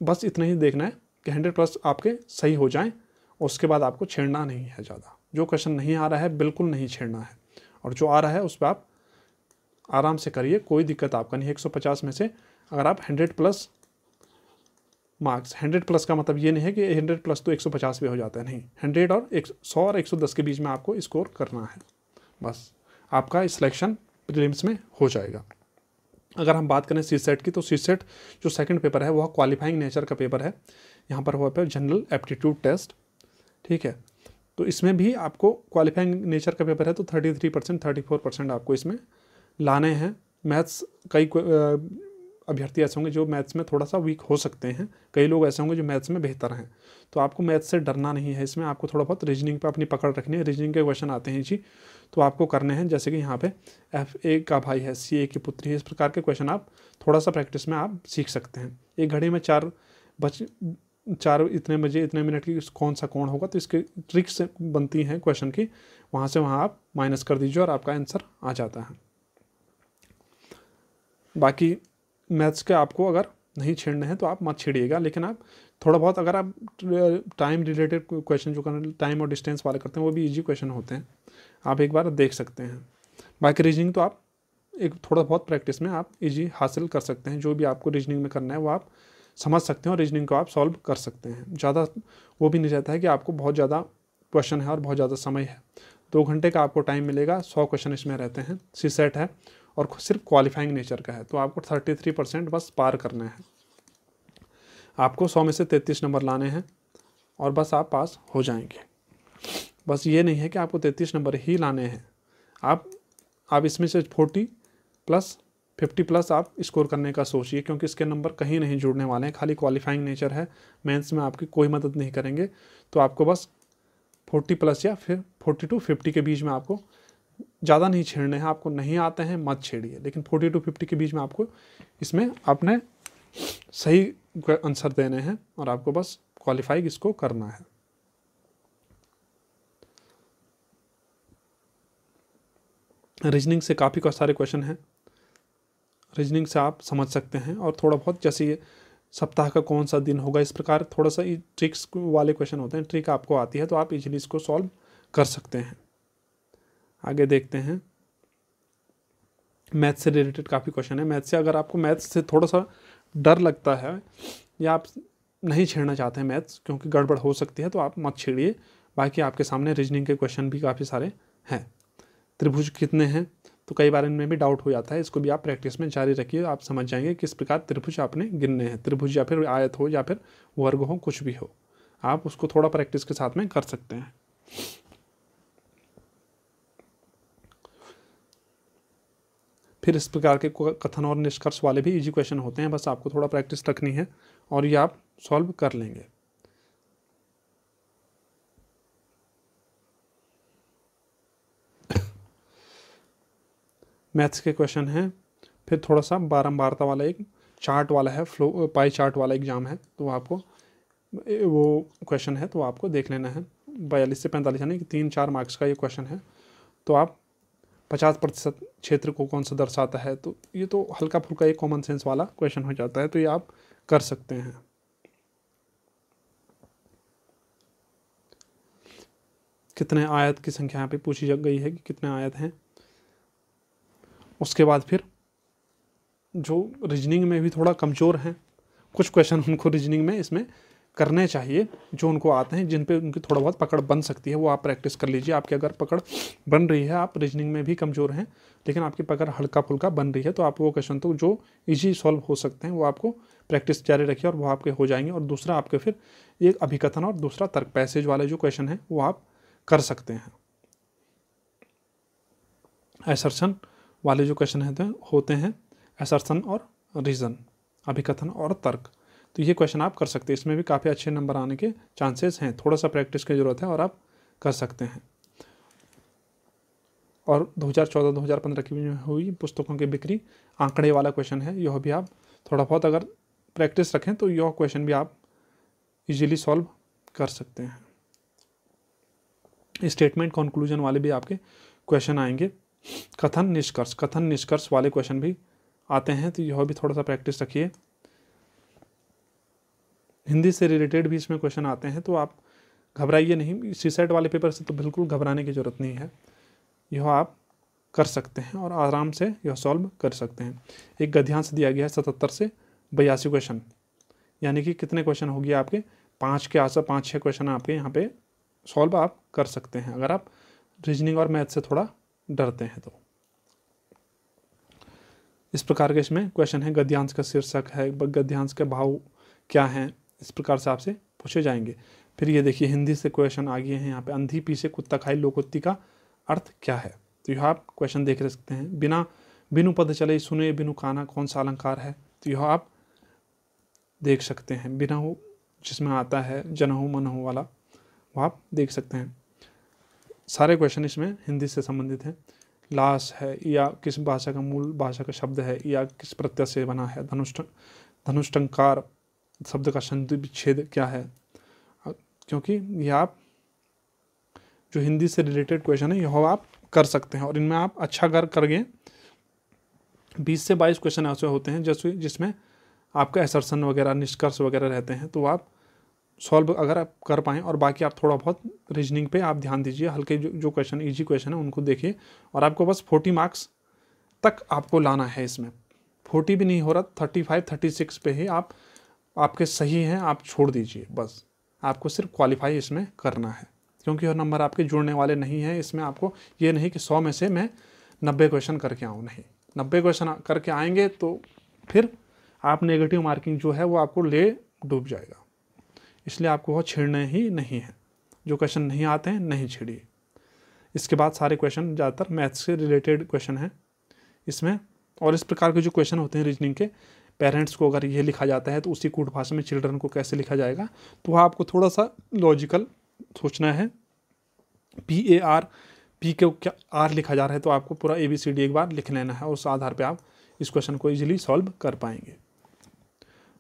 बस इतना ही देखना है कि 100 प्लस आपके सही हो जाएँ, उसके बाद आपको छेड़ना नहीं है ज़्यादा। जो क्वेश्चन नहीं आ रहा है बिल्कुल नहीं छेड़ना है, और जो आ रहा है उस पर आप आराम से करिए, कोई दिक्कत आपका नहीं है। 150 में से अगर आप 100 प्लस मार्क्स, 100 प्लस का मतलब ये नहीं है कि 100 प्लस तो 150 पे हो जाता है, नहीं, 100 और 100 और 110 के बीच में आपको स्कोर करना है, बस आपका सिलेक्शन प्रीलिम्स में हो जाएगा। अगर हम बात करें सी सेट की, तो सी सेट जो सेकंड पेपर है वह क्वालिफाइंग नेचर का पेपर है। यहाँ पर हुआ पे जनरल एप्टीट्यूड टेस्ट, ठीक है। तो इसमें भी आपको क्वालिफाइंग नेचर का पेपर है, तो 33%, 34% आपको इसमें लाने हैं। मैथ्स, कई अभ्यर्थी ऐसे होंगे जो मैथ्स में थोड़ा सा वीक हो सकते हैं, कई लोग ऐसे होंगे जो मैथ्स में बेहतर हैं, तो आपको मैथ्स से डरना नहीं है। इसमें आपको थोड़ा बहुत रीजनिंग पे अपनी पकड़ रखनी है। रीजनिंग के क्वेश्चन आते हैं जी, तो आपको करने हैं, जैसे कि यहाँ पे FA का भाई है, CA की पुत्री है, इस प्रकार के क्वेश्चन आप थोड़ा सा प्रैक्टिस में आप सीख सकते हैं। एक घड़ी में 4 इतने बजे इतने मिनट की कौन सा कौन होगा, तो इसके ट्रिक्स बनती हैं क्वेश्चन की, वहाँ से वहाँ आप माइनस कर दीजिए और आपका आंसर आ जाता है। बाकी मैथ्स के आपको अगर नहीं छेड़ने हैं तो आप मत छेड़िएगा, लेकिन आप थोड़ा बहुत अगर आप टाइम रिलेटेड क्वेश्चन जो करना, टाइम और डिस्टेंस वाले करते हैं, वो भी इजी क्वेश्चन होते हैं, आप एक बार देख सकते हैं। बाकी रीजनिंग तो आप एक थोड़ा बहुत प्रैक्टिस में आप इजी हासिल कर सकते हैं। जो भी आपको रीजनिंग में करना है वो आप समझ सकते हैं और रीजनिंग को आप सॉल्व कर सकते हैं। ज़्यादा वो भी नहीं रहता है कि आपको बहुत ज़्यादा क्वेश्चन है और बहुत ज़्यादा समय है। 2 घंटे का आपको टाइम मिलेगा, 100 क्वेश्चन इसमें रहते हैं। सी सेट है और सिर्फ क्वालिफाइंग नेचर का है, तो आपको 33% बस पार करना है। आपको 100 में से 33 नंबर लाने हैं और बस आप पास हो जाएंगे। बस ये नहीं है कि आपको 33 नंबर ही लाने हैं, आप इसमें से 40 प्लस 50 प्लस आप स्कोर करने का सोचिए, क्योंकि इसके नंबर कहीं नहीं जुड़ने वाले हैं। खाली क्वालिफाइंग नेचर है, मेंस में आपकी कोई मदद नहीं करेंगे। तो आपको बस 40 प्लस या फिर 40 to 50 के बीच में आपको ज़्यादा नहीं छेड़ने हैं। आपको नहीं आते हैं मत छेड़िए, लेकिन 40 to 50 के बीच में आपको इसमें अपने सही आंसर देने हैं और आपको बस क्वालिफाई इसको करना है। रीजनिंग से काफ़ी सारे क्वेश्चन हैं, रीजनिंग से आप समझ सकते हैं। और थोड़ा बहुत जैसे ये सप्ताह का कौन सा दिन होगा, इस प्रकार थोड़ा सा ट्रिक्स वाले क्वेश्चन होते हैं। ट्रिक आपको आती है तो आप इजीली इसको सॉल्व कर सकते हैं। आगे देखते हैं, मैथ्स से रिलेटेड काफ़ी क्वेश्चन है। मैथ्स से अगर आपको मैथ्स से थोड़ा सा डर लगता है या आप नहीं छेड़ना चाहते हैं मैथ्स, क्योंकि गड़बड़ हो सकती है, तो आप मत छेड़िए। बाकी आपके सामने रीजनिंग के क्वेश्चन भी काफ़ी सारे हैं। त्रिभुज कितने हैं, तो कई बार इनमें भी डाउट हो जाता है, इसको भी आप प्रैक्टिस में जारी रखिए। आप समझ जाएंगे किस प्रकार त्रिभुज आपने गिनने हैं। त्रिभुज या फिर आयत हो या फिर वर्ग हो, कुछ भी हो, आप उसको थोड़ा प्रैक्टिस के साथ में कर सकते हैं। फिर इस प्रकार के कथन और निष्कर्ष वाले भी इजी क्वेश्चन होते हैं, बस आपको थोड़ा प्रैक्टिस रखनी है और ये आप सॉल्व कर लेंगे। मैथ्स के क्वेश्चन हैं, फिर थोड़ा सा बारंबारता वाला एक चार्ट वाला है, फ्लो पाई चार्ट वाला एग्जाम है, तो आपको वो क्वेश्चन है तो आपको देख लेना है। 42 से 45 यानी कि 3-4 मार्क्स का ये क्वेश्चन है। तो आप 50% क्षेत्र को कौन सा दर्शाता है, तो ये तो हल्का फुल्का एक कॉमन सेंस वाला क्वेश्चन हो जाता है, तो ये आप कर सकते हैं। कितने आयत की संख्या यहाँ पे पूछी गई है कि कितने आयत हैं। उसके बाद फिर जो रीजनिंग में भी थोड़ा कमज़ोर हैं, कुछ क्वेश्चन उनको रीजनिंग में इसमें करने चाहिए जो उनको आते हैं, जिन पे उनकी थोड़ा बहुत पकड़ बन सकती है, वो आप प्रैक्टिस कर लीजिए। आपकी अगर पकड़ बन रही है, आप रीजनिंग में भी कमज़ोर हैं लेकिन आपकी पकड़ हल्का फुल्का बन रही है, तो आप वो क्वेश्चन तो जो इजी सॉल्व हो सकते हैं वो आपको प्रैक्टिस जारी रखिए और वो आपके हो जाएंगे। और दूसरा आपके फिर एक अभिकथन और दूसरा तर्क पैसेज वाले जो क्वेश्चन हैं वो आप कर सकते हैं। असर्शन वाले जो क्वेश्चन होते हैं असर्शन और रीज़न, अभिकथन और तर्क, तो ये क्वेश्चन आप कर सकते हैं। इसमें भी काफ़ी अच्छे नंबर आने के चांसेस हैं, थोड़ा सा प्रैक्टिस की ज़रूरत है और आप कर सकते हैं। और 2014-2015 की हुई पुस्तकों की बिक्री आंकड़े वाला क्वेश्चन है, यह भी आप थोड़ा बहुत अगर प्रैक्टिस रखें तो यह क्वेश्चन भी आप इजीली सॉल्व कर सकते हैं। स्टेटमेंट कंक्लूजन वाले भी आपके क्वेश्चन आएंगे। कथन निष्कर्ष वाले क्वेश्चन भी आते हैं, तो यह भी थोड़ा सा प्रैक्टिस रखिए। हिंदी से रिलेटेड भी इसमें क्वेश्चन आते हैं, तो आप घबराइए नहीं, सीसेट वाले पेपर से तो बिल्कुल घबराने की ज़रूरत नहीं है, यह आप कर सकते हैं और आराम से यह सॉल्व कर सकते हैं। एक गद्यांश दिया गया है 77 से 82 क्वेश्चन, यानी कि कितने क्वेश्चन हो गए आपके 5 के आसपास, 5-6 क्वेश्चन आपके यहाँ पे सॉल्व आप कर सकते हैं अगर आप रीजनिंग और मैथ से थोड़ा डरते हैं तो। इस प्रकार के इसमें क्वेश्चन है, गद्यांश का शीर्षक है, गद्यांश के भाव क्या हैं, इस प्रकार से आपसे पूछे जाएंगे। फिर ये देखिए हिंदी से क्वेश्चन आ गए हैं यहाँ पे, अंधी पीछे कुत्ता खाई लोकोक्ति का अर्थ क्या है, तो यह आप क्वेश्चन देख सकते हैं। बिनु पद चले सुने बिनु काना कौन सा अलंकार है, तो यह आप देख सकते हैं। बिना जिसमें आता है जनहु मनहु वाला, वो आप देख सकते हैं। सारे क्वेश्चन इसमें हिंदी से संबंधित हैं। लाश है या किस भाषा का मूल भाषा का शब्द है या किस प्रत्यय से बना है, धनुष्टंकार शब्द का संधि विच्छेद क्या है, क्योंकि ये आप जो हिंदी से रिलेटेड क्वेश्चन है यह आप कर सकते हैं और इनमें आप अच्छा कर गए। 20 से 22 क्वेश्चन ऐसे होते हैं जैसे जिसमें आपका असर्शन वगैरह निष्कर्ष वगैरह रहते हैं, तो आप सॉल्व अगर आप कर पाएँ, और बाकी आप थोड़ा बहुत रीजनिंग पे आप ध्यान दीजिए। हल्के जो क्वेश्चन ईजी क्वेश्चन है उनको देखिए और आपको बस 40 मार्क्स तक आपको लाना है। इसमें 40 भी नहीं हो रहा, 35-36 पे ही आपके सही हैं, आप छोड़ दीजिए। बस आपको सिर्फ क्वालिफाई इसमें करना है, क्योंकि यह नंबर आपके जुड़ने वाले नहीं हैं। इसमें आपको ये नहीं कि 100 में से मैं 90 क्वेश्चन करके आऊँ, नहीं, 90 क्वेश्चन करके आएंगे तो फिर आप नेगेटिव मार्किंग जो है वो आपको ले डूब जाएगा। इसलिए आपको वह छेड़ना ही नहीं है, जो क्वेश्चन नहीं आते हैं नहीं छेड़िए। इसके बाद सारे क्वेश्चन ज़्यादातर मैथ्स से रिलेटेड क्वेश्चन हैं इसमें। और इस प्रकार के जो क्वेश्चन होते हैं रीजनिंग के, पेरेंट्स को अगर ये लिखा जाता है तो उसी कूट भाषा में चिल्ड्रन को कैसे लिखा जाएगा, तो वह आपको थोड़ा सा लॉजिकल सोचना है। पी के क्या आर लिखा जा रहा है तो आपको पूरा ABCD एक बार लिख लेना है और उस आधार पे आप इस क्वेश्चन को इजीली सॉल्व कर पाएंगे।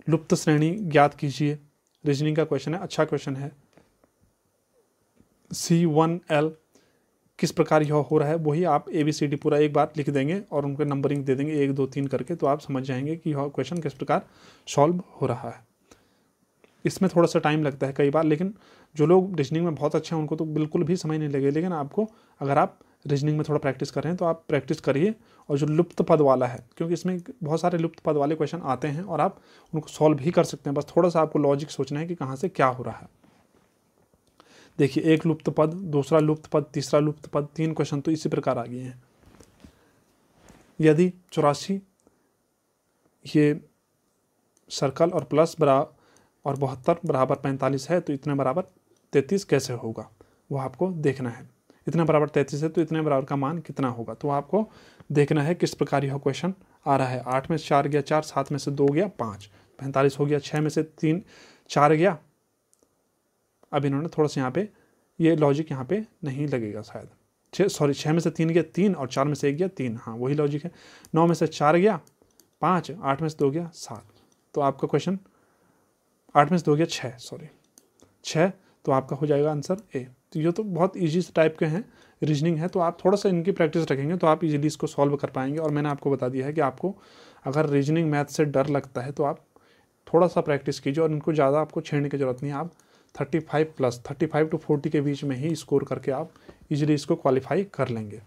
लुप्त श्रेणी ज्ञात कीजिए, रीजनिंग का क्वेश्चन है, अच्छा क्वेश्चन है। C1L किस प्रकार यह हो रहा है, वही आप ABCD पूरा एक बार लिख देंगे और उनको नंबरिंग दे देंगे 1 2 3 करके, तो आप समझ जाएंगे कि यह क्वेश्चन किस प्रकार सॉल्व हो रहा है। इसमें थोड़ा सा टाइम लगता है कई बार, लेकिन जो लोग रीजनिंग में बहुत अच्छे हैं उनको तो बिल्कुल भी समय नहीं लगे। लेकिन आपको अगर आप रीजनिंग में थोड़ा प्रैक्टिस कर रहे हैं तो आप प्रैक्टिस करिए। और जो लुप्त पद वाला है, क्योंकि इसमें बहुत सारे लुप्त पद वाले क्वेश्चन आते हैं और आप उनको सॉल्व भी कर सकते हैं, बस थोड़ा सा आपको लॉजिक सोचना है कि कहाँ से क्या हो रहा है। देखिए, एक लुप्त पद, दूसरा लुप्त पद, तीसरा लुप्त पद, 3 क्वेश्चन तो इसी प्रकार आ गए हैं। यदि 84 ये सर्कल और प्लस बराबर और 72 बराबर 45 है तो इतने बराबर 33 कैसे होगा, वो आपको देखना है। इतने बराबर 33 है तो इतने बराबर का मान कितना होगा, तो आपको देखना है किस प्रकार यह क्वेश्चन आ रहा है। 8 में से 4 गया 4, 7 में से 2 गया 5, 45 हो गया। 6 में से 3 4 गया। अब इन्होंने थोड़ा सा यहाँ पे ये लॉजिक यहाँ पे नहीं लगेगा शायद। 6 में से 3 गया 3 और 4 में से 1 गया 3, हाँ वही लॉजिक है। 9 में से 4 गया 5, 8 में से 2 गया 7, तो आपका क्वेश्चन 8 में से 2 गया 6, तो आपका हो जाएगा आंसर ए। तो ये तो बहुत ईजी टाइप के हैं, रीजनिंग है, तो आप थोड़ा सा इनकी प्रैक्टिस रखेंगे तो आप इजीली इसको सॉल्व कर पाएंगे। और मैंने आपको बता दिया है कि आपको अगर रीजनिंग मैथ से डर लगता है तो आप थोड़ा सा प्रैक्टिस कीजिए और इनको ज़्यादा आपको छेड़ने की ज़रूरत नहीं है। आप 35 to 40 के बीच में ही स्कोर करके आप इजीली इसको क्वालिफाई कर लेंगे।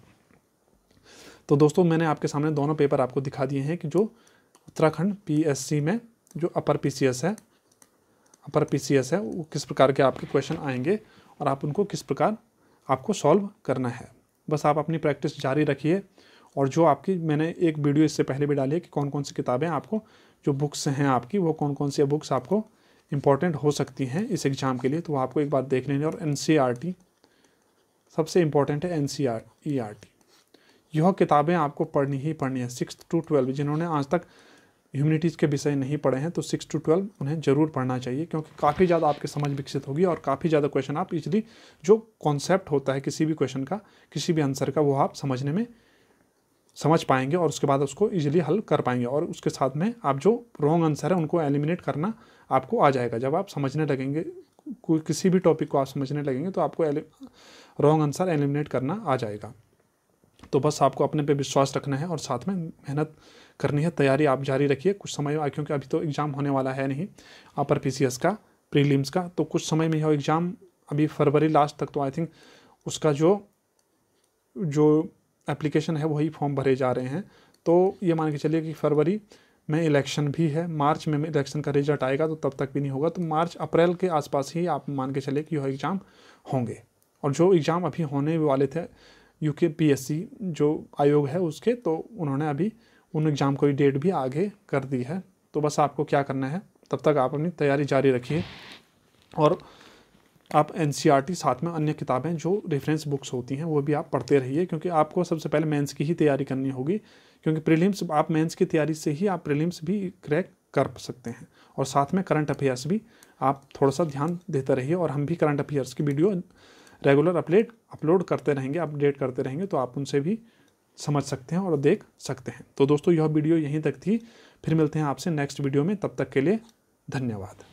तो दोस्तों मैंने आपके सामने दोनों पेपर आपको दिखा दिए हैं कि जो उत्तराखंड PSC में जो अपर PCS है वो किस प्रकार के आपके क्वेश्चन आएंगे और आप उनको किस प्रकार आपको सॉल्व करना है। बस आप अपनी प्रैक्टिस जारी रखिए। और जो आपकी मैंने एक वीडियो इससे पहले भी डाली है कि कौन कौन सी किताबें आपको, जो बुक्स हैं आपकी, वो कौन कौन सी बुक्स आपको इंपॉर्टेंट हो सकती हैं इस एग्ज़ाम के लिए, तो वो आपको एक बार देख लेनी है। और NCERT सबसे इम्पॉर्टेंट है। NCERT यह किताबें आपको पढ़नी ही पढ़नी है। 6 to 12 जिन्होंने आज तक ह्यूमैनिटीज़ के विषय नहीं पढ़े हैं तो 6 to 12 उन्हें ज़रूर पढ़ना चाहिए, क्योंकि काफ़ी ज़्यादा आपकी समझ विकसित होगी और काफ़ी ज़्यादा क्वेश्चन आप इजली, जो कॉन्सेप्ट होता है किसी भी क्वेश्चन का, किसी भी आंसर का, वो आप समझ पाएंगे और उसके बाद उसको इजीली हल कर पाएंगे। और उसके साथ में आप जो रॉन्ग आंसर है उनको एलिमिनेट करना आपको आ जाएगा। जब आप समझने लगेंगे, कोई किसी भी टॉपिक को आप समझने लगेंगे तो आपको रॉन्ग आंसर एलिमिनेट करना आ जाएगा। तो बस आपको अपने पे विश्वास रखना है और साथ में मेहनत करनी है। तैयारी आप जारी रखिए कुछ समय, क्योंकि अभी तो एग्ज़ाम होने वाला है नहीं अपर PCS का, प्रीलिम्स का, तो कुछ समय में यह एग्ज़ाम अभी फरवरी लास्ट तक, तो आई थिंक उसका जो एप्लीकेशन है वही फॉर्म भरे जा रहे हैं। तो ये मान के चलिए कि फरवरी में इलेक्शन भी है, मार्च में इलेक्शन का रिजल्ट आएगा तो तब तक भी नहीं होगा, तो मार्च अप्रैल के आसपास ही आप मान के चलिए कि यह एग्ज़ाम होंगे। और जो एग्ज़ाम अभी होने वाले थे UPSC जो आयोग है उसके, तो उन्होंने अभी उन एग्ज़ाम की डेट भी आगे कर दी है। तो बस आपको क्या करना है, तब तक आप अपनी तैयारी जारी रखिए और आप NCERT साथ में अन्य किताबें जो रेफरेंस बुक्स होती हैं वो भी आप पढ़ते रहिए, क्योंकि आपको सबसे पहले मेंस की ही तैयारी करनी होगी, क्योंकि प्रीलिम्स, आप मेंस की तैयारी से ही आप प्रीलिम्स भी क्रैक कर सकते हैं। और साथ में करंट अफेयर्स भी आप थोड़ा सा ध्यान देते रहिए, और हम भी करंट अफेयर्स की वीडियो रेगुलर अपलोड करते रहेंगे, अपडेट करते रहेंगे, तो आप उनसे भी समझ सकते हैं और देख सकते हैं। तो दोस्तों यह वीडियो यहीं तक थी, फिर मिलते हैं आपसे नेक्स्ट वीडियो में, तब तक के लिए धन्यवाद।